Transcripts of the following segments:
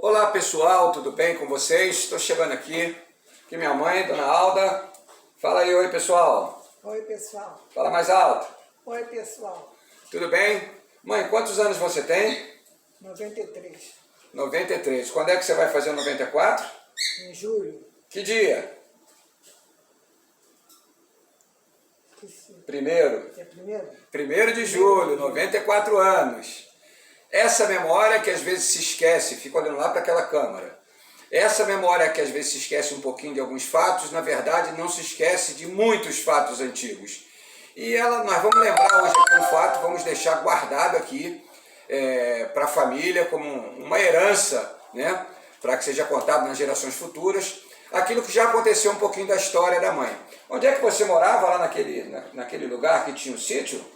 Olá pessoal, tudo bem com vocês? Estou chegando aqui minha mãe, Dona Alda. Fala aí, oi pessoal. Oi pessoal. Fala mais alto. Oi pessoal. Tudo bem? Mãe, quantos anos você tem? 93. 93. Quando é que você vai fazer o 94? Em julho. Que dia? Esqueci. Primeiro. É primeiro? 1º de julho, 94 anos. Essa memória que às vezes se esquece, fica olhando lá para aquela câmera. Essa memória que às vezes se esquece um pouquinho de alguns fatos, na verdade não se esquece de muitos fatos antigos. E nós vamos lembrar hoje aqui um fato, vamos deixar guardado aqui para a família como uma herança, né? Para que seja contado nas gerações futuras, aquilo que já aconteceu um pouquinho da história da mãe. Onde é que você morava lá naquele lugar que tinha um sítio?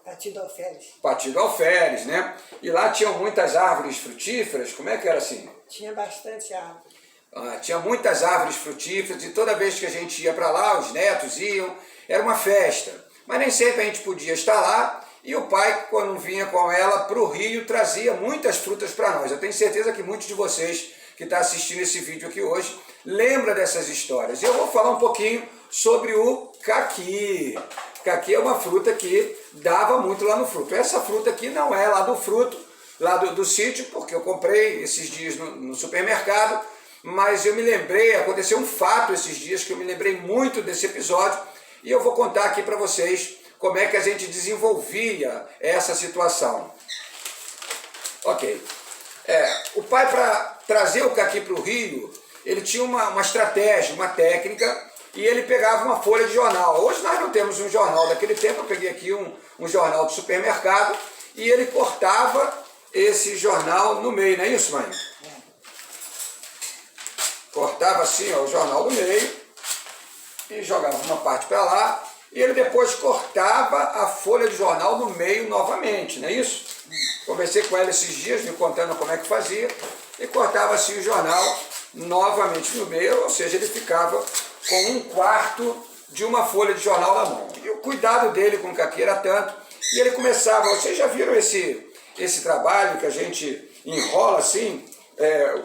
Partido Alferes. Partido Alferes, né? E lá tinham muitas árvores frutíferas, como é que era assim? Tinha bastante árvore. Tinha muitas árvores frutíferas e toda vez que a gente ia para lá, os netos iam, era uma festa. Mas nem sempre a gente podia estar lá e o pai, quando vinha com ela para o Rio, trazia muitas frutas para nós. Eu tenho certeza que muitos de vocês que estão assistindo esse vídeo aqui hoje lembram dessas histórias. Eu vou falar um pouquinho sobre o caqui. Caqui é uma fruta que dava muito lá no fruto. Essa fruta aqui não é lá do fruto, lá do sítio, porque eu comprei esses dias no supermercado, mas eu me lembrei, aconteceu um fato esses dias que eu me lembrei muito desse episódio e eu vou contar aqui para vocês como é que a gente desenvolvia essa situação. Ok. O pai, para trazer o caqui para o Rio, ele tinha uma estratégia, uma técnica, e ele pegava uma folha de jornal. Hoje nós não temos um jornal daquele tempo, eu peguei aqui um jornal do supermercado, e ele cortava esse jornal no meio, não é isso, mãe? Cortava assim, ó, o jornal no meio, e jogava uma parte para lá, e ele depois cortava a folha de jornal no meio novamente, não é isso? Conversei com ela esses dias, me contando como é que fazia, e cortava assim o jornal novamente no meio, ou seja, ele ficava com 1/4 de uma folha de jornal na mão. E o cuidado dele com o caqui era tanto, e ele começava, vocês já viram esse trabalho que a gente enrola assim,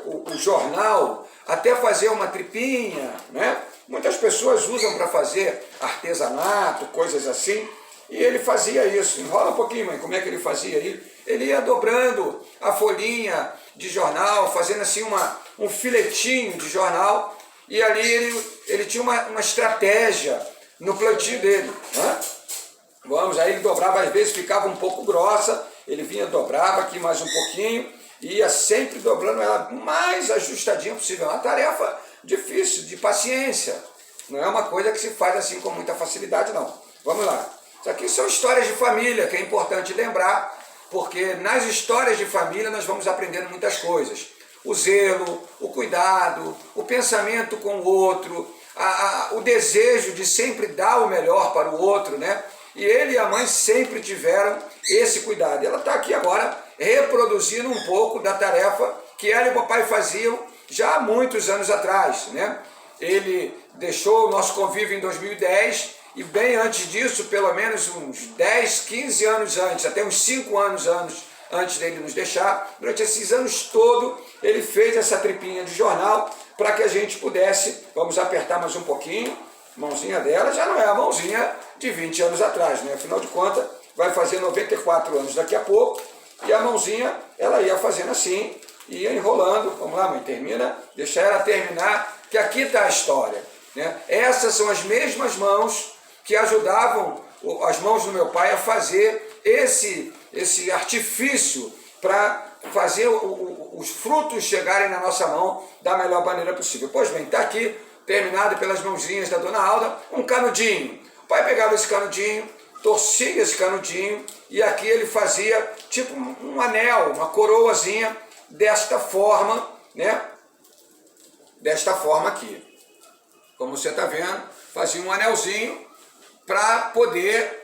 o jornal, até fazer uma tripinha, né? Muitas pessoas usam para fazer artesanato, coisas assim, e ele fazia isso. Enrola um pouquinho, mãe, como é que ele fazia aí? Ele ia dobrando a folhinha de jornal, fazendo assim um filetinho de jornal, e ali ele tinha uma estratégia no plantio dele. Né? Aí ele dobrava, às vezes ficava um pouco grossa, ele vinha, dobrava aqui mais um pouquinho, e ia sempre dobrando ela mais ajustadinha possível. É uma tarefa difícil, de paciência. Não é uma coisa que se faz assim com muita facilidade, não. Vamos lá. Isso aqui são histórias de família, que é importante lembrar, porque nas histórias de família nós vamos aprendendo muitas coisas. O zelo, o cuidado, o pensamento com o outro, o desejo de sempre dar o melhor para o outro, né? E ele e a mãe sempre tiveram esse cuidado. E ela está aqui agora reproduzindo um pouco da tarefa que ela e o papai faziam já há muitos anos atrás, né? Ele deixou o nosso convívio em 2010 e bem antes disso, pelo menos uns 10, 15 anos antes, até uns 5 anos antes dele nos deixar, durante esses anos todos, ele fez essa tripinha de jornal para que a gente pudesse, vamos apertar mais um pouquinho, mãozinha dela já não é a mãozinha de 20 anos atrás, né? Afinal de contas, vai fazer 94 anos daqui a pouco, e a mãozinha, ela ia fazendo assim, ia enrolando. Vamos lá, mãe, termina, deixa ela terminar, que aqui está a história, né? Essas são as mesmas mãos que ajudavam as mãos do meu pai a fazer esse artifício para fazer os frutos chegarem na nossa mão da melhor maneira possível. Pois bem, está aqui, terminado pelas mãozinhas da Dona Alda, um canudinho. O pai pegava esse canudinho, torcia esse canudinho, e aqui ele fazia tipo um anel, uma coroazinha, desta forma, né? Desta forma aqui. Como você está vendo, fazia um anelzinho para poder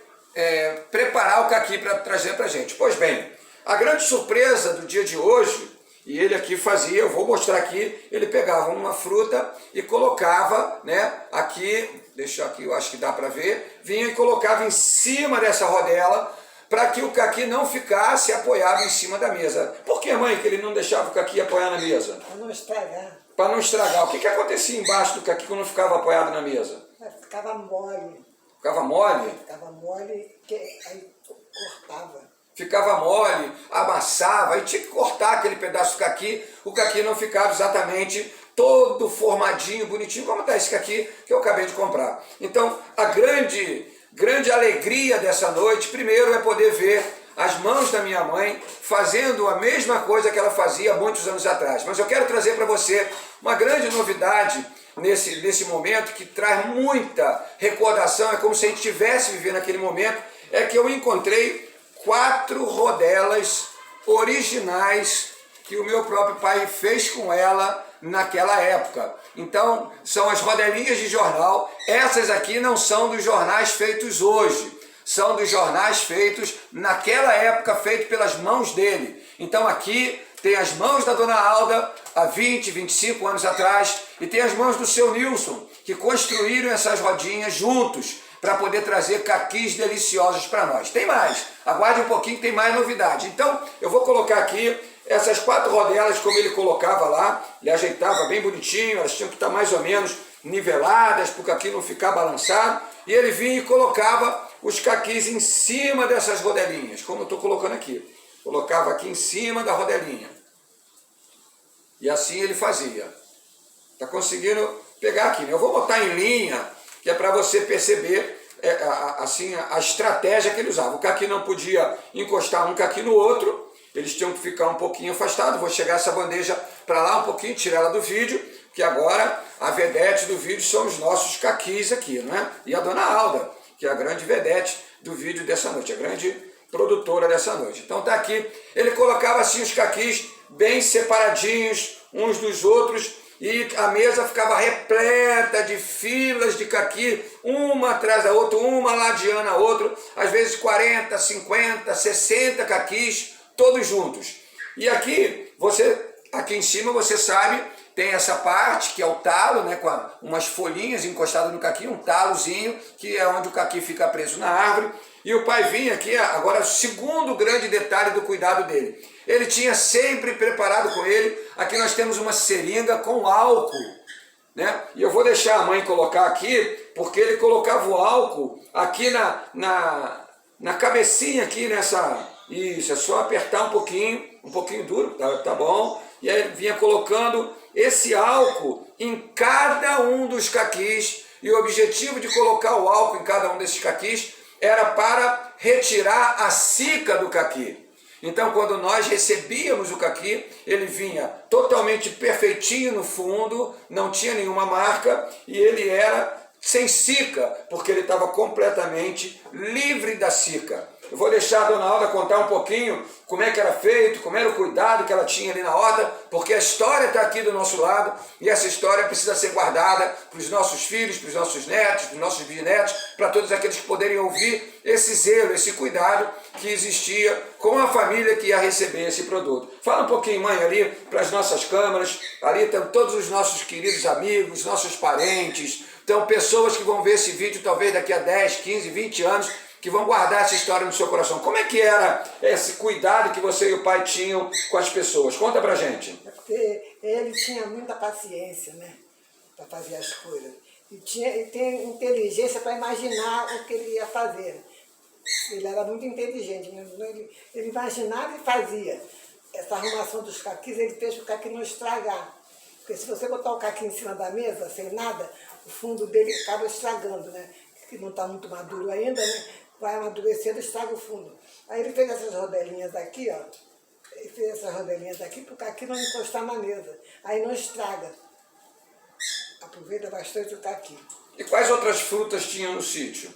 preparar o caqui para trazer para a gente. Pois bem, a grande surpresa do dia de hoje, e ele aqui fazia, eu vou mostrar aqui, ele pegava uma fruta e colocava, né, aqui, deixa aqui, eu acho que dá para ver, vinha e colocava em cima dessa rodela para que o caqui não ficasse apoiado em cima da mesa. Por que, mãe, que ele não deixava o caqui apoiar na mesa? Para não estragar. Para não estragar. O que acontecia embaixo do caqui quando ficava apoiado na mesa? Ficava mole. Ficava mole? Ficava mole, aí cortava. Ficava mole, amassava, aí tinha que cortar aquele pedaço do caqui, o caqui não ficava exatamente todo formadinho, bonitinho, como está esse caqui que eu acabei de comprar. Então, a grande alegria dessa noite, primeiro, é poder ver as mãos da minha mãe fazendo a mesma coisa que ela fazia muitos anos atrás. Mas eu quero trazer para você uma grande novidade nesse momento, que traz muita recordação, é como se a gente estivesse vivendo aquele momento, é que eu encontrei 4 rodelas originais que o meu próprio pai fez com ela naquela época. Então, são as rodelinhas de jornal. Essas aqui não são dos jornais feitos hoje, são dos jornais feitos naquela época, feitos pelas mãos dele. Então aqui tem as mãos da dona Alda, há 20, 25 anos atrás, e tem as mãos do seu Nilson, que construíram essas rodinhas juntos, para poder trazer caquis deliciosos para nós. Tem mais, aguarde um pouquinho que tem mais novidade. Então, eu vou colocar aqui essas 4 rodelas, como ele colocava lá, ele ajeitava bem bonitinho, elas tinham que estar mais ou menos niveladas, para o caqui não ficar balançado, e ele vinha e colocava os caquis em cima dessas rodelinhas, como eu estou colocando aqui. Colocava aqui em cima da rodelinha. E assim ele fazia. Está conseguindo pegar aqui, né? Eu vou botar em linha, que é para você perceber assim, a estratégia que ele usava. O caqui não podia encostar um caqui no outro, eles tinham que ficar um pouquinho afastados. Vou chegar essa bandeja para lá um pouquinho, tirar ela do vídeo, que agora a vedete do vídeo são os nossos caquis aqui, não é? E a dona Alda, que é a grande vedete do vídeo dessa noite, a grande produtora dessa noite. Então tá aqui, ele colocava assim os caquis bem separadinhos uns dos outros, e a mesa ficava repleta de filas de caqui, uma atrás da outra, uma ladeando a outra, às vezes 40, 50, 60 caquis, todos juntos. E aqui em cima você sabe, tem essa parte que é o talo, né, com umas folhinhas encostadas no caqui, um talozinho, que é onde o caqui fica preso na árvore. E o pai vinha aqui, agora o segundo grande detalhe do cuidado dele. Ele tinha sempre preparado com ele, aqui nós temos uma seringa com álcool, né? E eu vou deixar a mãe colocar aqui, porque ele colocava o álcool aqui na cabecinha aqui nessa... Isso, é só apertar um pouquinho duro, tá bom? E aí ele vinha colocando esse álcool em cada um dos caquis, e o objetivo de colocar o álcool em cada um desses caquis era para retirar a cica do caqui. Então, quando nós recebíamos o caqui, ele vinha totalmente perfeitinho no fundo, não tinha nenhuma marca, e ele era sem cica, porque ele estava completamente livre da cica. Eu vou deixar a dona Alda contar um pouquinho como é que era feito, como era o cuidado que ela tinha ali na horta, porque a história está aqui do nosso lado, e essa história precisa ser guardada para os nossos filhos, para os nossos netos, para os nossos bisnetos, para todos aqueles que poderem ouvir esse zelo, esse cuidado que existia com a família que ia receber esse produto. Fala um pouquinho, mãe, ali para as nossas câmeras, ali estão todos os nossos queridos amigos, nossos parentes, então pessoas que vão ver esse vídeo talvez daqui a 10, 15, 20 anos, que vão guardar essa história no seu coração. Como é que era esse cuidado que você e o pai tinham com as pessoas? Conta pra gente. É porque ele tinha muita paciência, né, para fazer as coisas. E tem inteligência para imaginar o que ele ia fazer. Ele era muito inteligente, ele imaginava e fazia. Essa arrumação dos caquis, ele fez para o caqui não estragar. Porque se você botar o caqui em cima da mesa, sem nada, o fundo dele acaba estragando, né? Que não está muito maduro ainda, né? Vai amadurecendo e estraga o fundo. Aí ele fez essas rodelinhas aqui, ó. Ele fez essas rodelinhas aqui para o caqui não encostar na mesa. Aí não estraga. Aproveita bastante o caqui. E quais outras frutas tinham no sítio?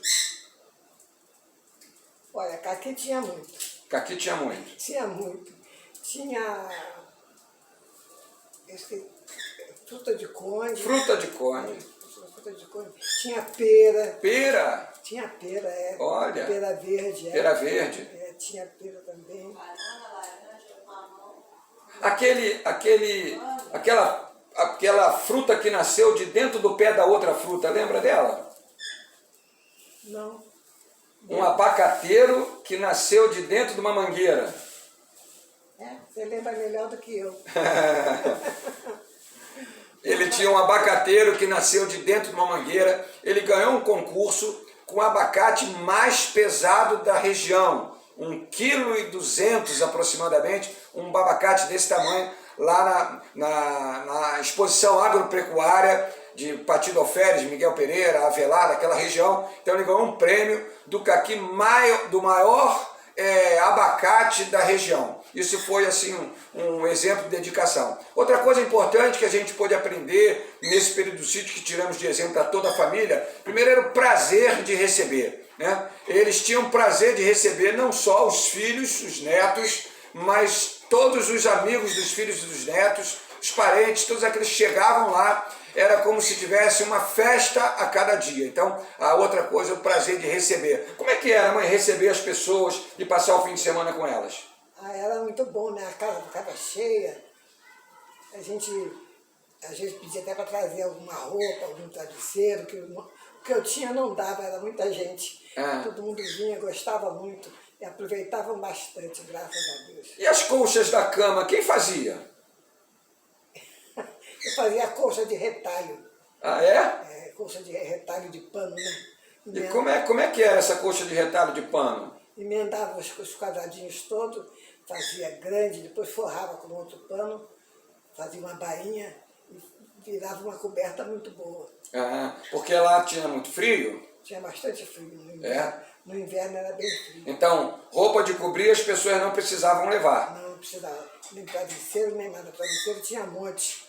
Olha, caqui tinha muito. Caqui tinha muito. Tinha muito. Tinha... fruta de conde. Fruta de conde. Fruta de conde. Tinha pera. Pera? Tinha pera, é. Olha. Pera verde, é. Pera verde. É, tinha pera também. Aquela fruta que nasceu de dentro do pé da outra fruta, lembra dela? Não. Um abacateiro que nasceu de dentro de uma mangueira. Você lembra melhor do que eu. Ele tinha um abacateiro que nasceu de dentro de uma mangueira. Ele ganhou um concurso com o abacate mais pesado da região. 1,2 kg aproximadamente, um abacate desse tamanho, lá na exposição agropecuária de Patidoféries, Miguel Pereira, Avelar, aquela região. Então ele ganhou um prêmio do caqui do maior abacate da região. Isso foi assim um exemplo de dedicação. Outra coisa importante que a gente pôde aprender nesse período do sítio, que tiramos de exemplo para toda a família, primeiro era o prazer de receber, né? Eles tinham prazer de receber não só os filhos, os netos, mas todos os amigos dos filhos e dos netos, os parentes, todos aqueles que chegavam lá, era como se tivesse uma festa a cada dia. Então, a outra coisa, o prazer de receber. Como é que era, mãe, receber as pessoas e passar o fim de semana com elas? Era muito bom, né? A casa ficava cheia. A gente pedia até para trazer alguma roupa, algum travesseiro, que o que eu tinha não dava, era muita gente. Todo mundo vinha, gostava muito e aproveitavam bastante, graças a Deus. E as colchas da cama, quem fazia? Eu fazia colcha de retalho. Ah, é? Colcha de retalho de pano, né? E como é que era essa colcha de retalho de pano? Emendava os quadradinhos todos, fazia grande, depois forrava com outro pano, fazia uma bainha e virava uma coberta muito boa. Porque lá tinha muito frio? Tinha bastante frio no inverno. No inverno era bem frio. Então, roupa de cobrir as pessoas não precisavam levar? Não precisava. Nem travesseiro, nem nada. Travesseiro tinha um monte.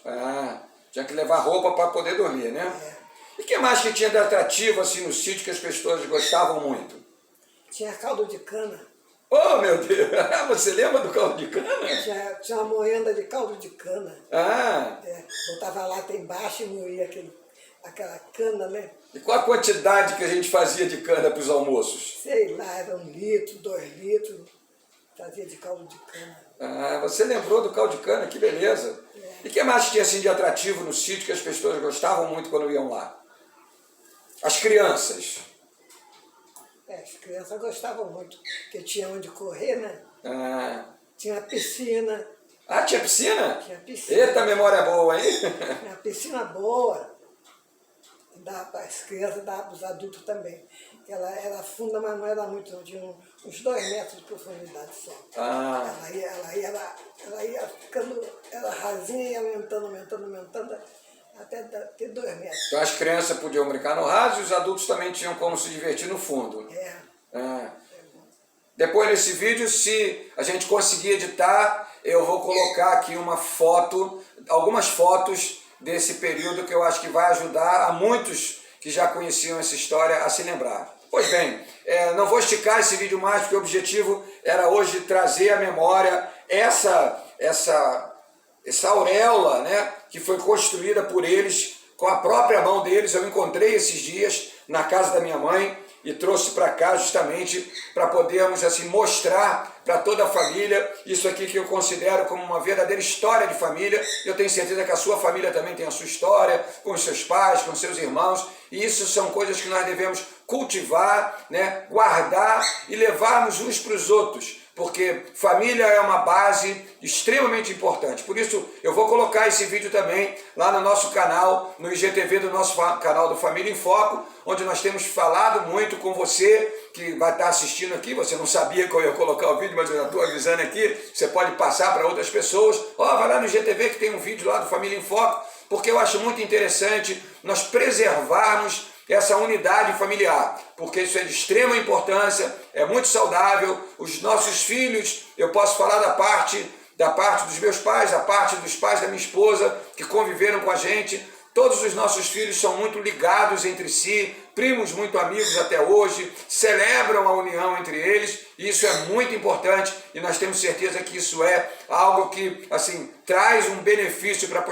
Tinha que levar roupa para poder dormir, né? E o que mais que tinha de atrativo assim no sítio que as pessoas gostavam muito? Tinha caldo de cana. Oh, meu Deus! Você lembra do caldo de cana? Tinha uma moenda de caldo de cana. Botava lá até embaixo e moía aquela cana, né? E qual a quantidade que a gente fazia de cana para os almoços? Sei lá, era 1 litro, 2 litros, fazia de caldo de cana. Você lembrou do caldo de cana, que beleza! E o que mais tinha assim de atrativo no sítio que as pessoas gostavam muito quando iam lá? As crianças. As crianças gostavam muito, porque tinha onde correr, né? Tinha piscina. Tinha piscina? Tinha piscina. Eita, memória boa, hein? Tinha piscina boa. Dava para as crianças, dava para os adultos também. Ela era funda, mas não era muito, não. Tinha uns 2 metros de profundidade só. Ela ia ficando, ela rasinha e aumentando, até ter 2 metros. Então as crianças podiam brincar no raso e os adultos também tinham como se divertir no fundo. Depois nesse vídeo, se a gente conseguir editar, eu vou colocar aqui uma foto, algumas fotos desse período que eu acho que vai ajudar a muitos que já conheciam essa história a se lembrar. Pois bem, não vou esticar esse vídeo mais, porque o objetivo era hoje trazer à memória essa auréola, né, que foi construída por eles, com a própria mão deles. Eu encontrei esses dias na casa da minha mãe e trouxe para cá justamente para podermos assim mostrar para toda a família isso aqui que eu considero como uma verdadeira história de família. Eu tenho certeza que a sua família também tem a sua história, com os seus pais, com os seus irmãos, e isso são coisas que nós devemos cultivar, né, guardar e levarmos uns para os outros, porque família é uma base extremamente importante. Por isso eu vou colocar esse vídeo também lá no nosso canal, no IGTV do nosso canal do Família em Foco, onde nós temos falado muito com você que vai estar assistindo aqui. Você não sabia que eu ia colocar o vídeo, mas eu já estou avisando aqui, você pode passar para outras pessoas. Vai lá no IGTV que tem um vídeo lá do Família em Foco, porque eu acho muito interessante nós preservarmos essa unidade familiar, porque isso é de extrema importância, é muito saudável. Os nossos filhos, eu posso falar da parte dos meus pais, da parte dos pais da minha esposa, que conviveram com a gente. Todos os nossos filhos são muito ligados entre si, primos muito amigos até hoje, celebram a união entre eles, e isso é muito importante, e nós temos certeza que isso é algo que, assim, traz um benefício para a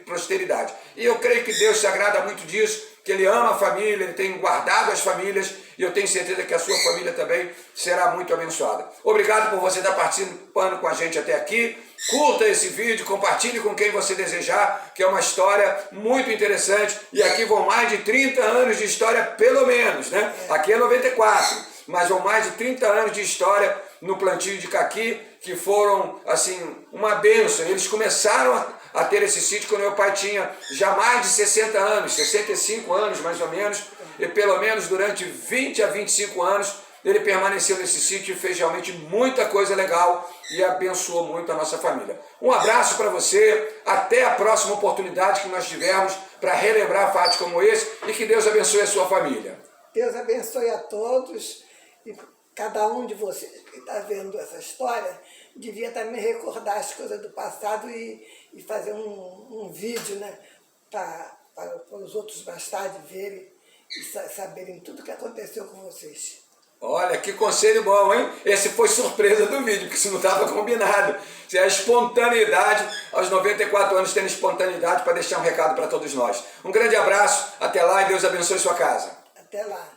posteridade. E eu creio que Deus se agrada muito disso, que Ele ama a família, Ele tem guardado as famílias, e eu tenho certeza que a sua família também será muito abençoada. Obrigado por você estar participando com a gente até aqui. Curta esse vídeo, compartilhe com quem você desejar, que é uma história muito interessante. E aqui vão mais de 30 anos de história, pelo menos, né? Aqui é 94. mas são mais de 30 anos de história no plantio de caqui, que foram, assim, uma bênção. Eles começaram a ter esse sítio quando meu pai tinha já mais de 60 anos, 65 anos mais ou menos, e pelo menos durante 20 a 25 anos ele permaneceu nesse sítio e fez realmente muita coisa legal e abençoou muito a nossa família. Um abraço para você, até a próxima oportunidade que nós tivermos para relembrar fatos como esse e que Deus abençoe a sua família. Deus abençoe a todos e cada um de vocês que está vendo essa história devia também recordar as coisas do passado e fazer um vídeo, né, para os outros mais tarde verem e saberem tudo o que aconteceu com vocês. Olha, que conselho bom, hein? Esse foi surpresa do vídeo, porque isso não estava combinado. Isso é a espontaneidade, aos 94 anos tendo espontaneidade para deixar um recado para todos nós. Um grande abraço, até lá e Deus abençoe sua casa. Até lá.